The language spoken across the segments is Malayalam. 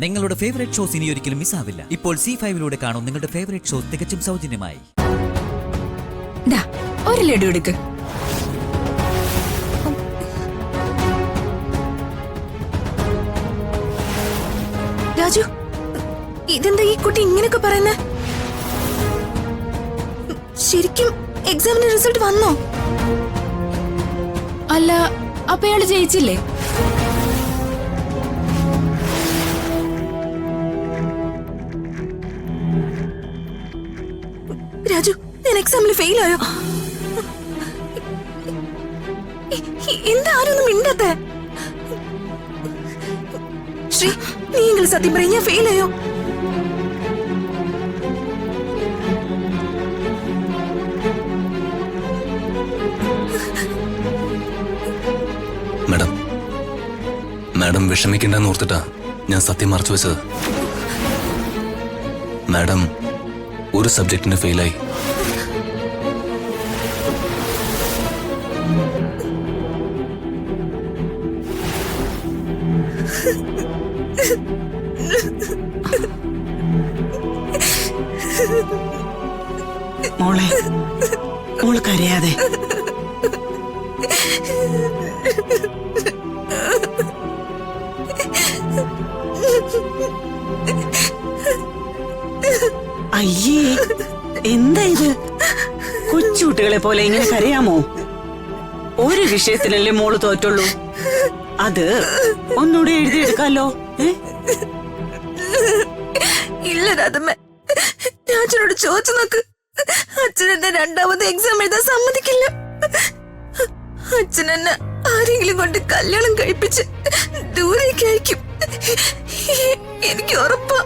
നിങ്ങളുടെ ഫേവറേറ്റ് ഷോസ് ഇനി ഒരിക്കലും മിസ്സാവില്ല. ഇപ്പോൾ C5 കാണും നിങ്ങളുടെ ഫേവറേറ്റ് ഷോസ് തികച്ചും സൗജന്യമായി. ഒരു ലഡു എടുക്ക്. രാജു, ഇതെന്താ ഈ കുട്ടി ഇങ്ങനെയൊക്കെ പറയുന്നേ? ശരിക്കും എക്സാമിന് റിസൾട്ട് വന്നോ? അല്ല, അപ്പൊ അയാള് ജയിച്ചില്ലേ? രാജു, ഞാൻ എക്സാമിൽ ഫെയിൽ ആയോ? എന്താ ആരൊന്നും മിണ്ടാത്തെ? ശ്രീ, നീ എങ്കിലും സത്യം പറയും, ഞാൻ ഫെയിൽ ആയോ? മാഡം വിഷമിക്കണ്ടെന്ന് ഓർത്തിട്ടാ ഞാൻ സത്യം മറച്ചു വെച്ചത്. മാഡം ഒരു സബ്ജക്റ്റിന് ഫെയിലായി. മോള് കരയാതെ. അയ്യേ, എന്താ ഇത്? കൊച്ചുകുട്ടികളെ പോലെ ഇങ്ങനെ കരയാമോ? ഒരു വിഷയത്തിലല്ലേ മോള് തോറ്റുള്ളൂ. അത് ഒന്നുകൂടെ എഴുതിയെടുക്കാലോ. ഇല്ല രാധമ്മ, ഞാൻ അച്ഛനോട് ചോദിച്ചു നോക്ക്. അച്ഛൻ എന്നെ രണ്ടാമത് എക്സാം എഴുതാൻ സമ്മതിക്കില്ല. അച്ഛൻ എന്നെ ആരെങ്കിലും കൊണ്ട് കല്യാണം കഴിപ്പിച്ച് ദൂരേക്ക് അയക്കും. എനിക്ക് ഉറപ്പാ.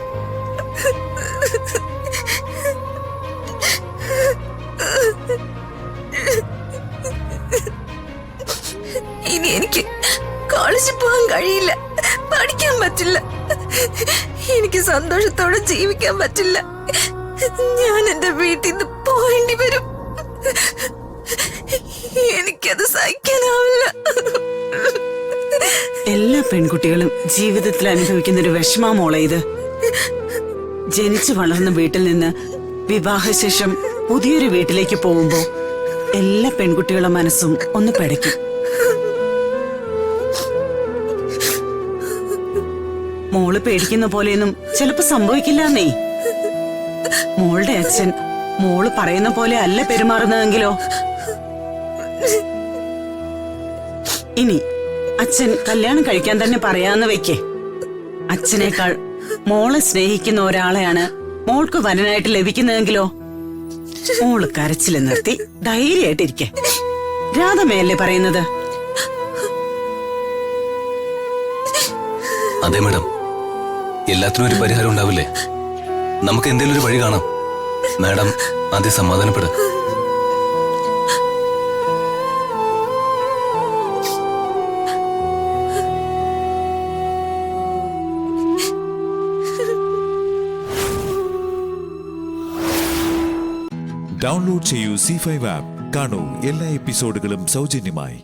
ഇനി എനിക്ക് കോളേജിൽ പോകാൻ കഴിയില്ല, പഠിക്കാൻ പറ്റില്ല, എനിക്ക് സന്തോഷത്തോടെ ജീവിക്കാൻ പറ്റില്ല. ഞാൻ എന്റെ വീട്ടിൽ നിന്ന് പോകേണ്ടി വരും. എനിക്കത് സഹിക്കാനാവില്ല. എല്ലാ പെൺകുട്ടികളും ജീവിതത്തിൽ അനുഭവിക്കുന്ന ഒരു വിഷമാ മോളെ ഇത്. ജനിച്ചു വളർന്ന വീട്ടിൽ നിന്ന് വിവാഹശേഷം പുതിയൊരു വീട്ടിലേക്ക് പോകുമ്പോ എല്ലാ പെൺകുട്ടികളുടെ മനസ്സും ഒന്ന് പിടയ്ക്കും. മോള് പേടിക്കുന്ന പോലെയൊന്നും ചിലപ്പോ സംഭവിക്കില്ലെന്നേ. മോളുടെ അച്ഛൻ മോള് പറയുന്ന പോലെ അല്ല പെരുമാറുന്നതെങ്കിലോ? ഇനി അച്ഛൻ കല്യാണം കഴിക്കാൻ തന്നെ പറയാന്ന് വെക്കേ. അച്ഛനേക്കാൾ മോളെ സ്നേഹിക്കുന്ന ഒരാളെയാണ് മോൾക്ക് വരനായിട്ട് ലഭിക്കുന്നതെങ്കിലോ? മോള് കരച്ചില് നിർത്തി ധൈര്യമായിട്ടിരിക്കെ. രാധമയല്ലേ പറയുന്നത്? അതെ മാഡം, എല്ലാത്തിനും ഒരു പരിഹാരം ഉണ്ടാവില്ലേ? നമുക്ക് എന്തെങ്കിലും ഒരു വഴി കാണാം. മാഡം ആദ്യം സമാധാനപ്പെടും. ഡൗൺലോഡ് ചെയ്യൂ C5 ആപ്പ്. കാണൂ എല്ലാ എപ്പിസോഡുകളും സൗജന്യമായി.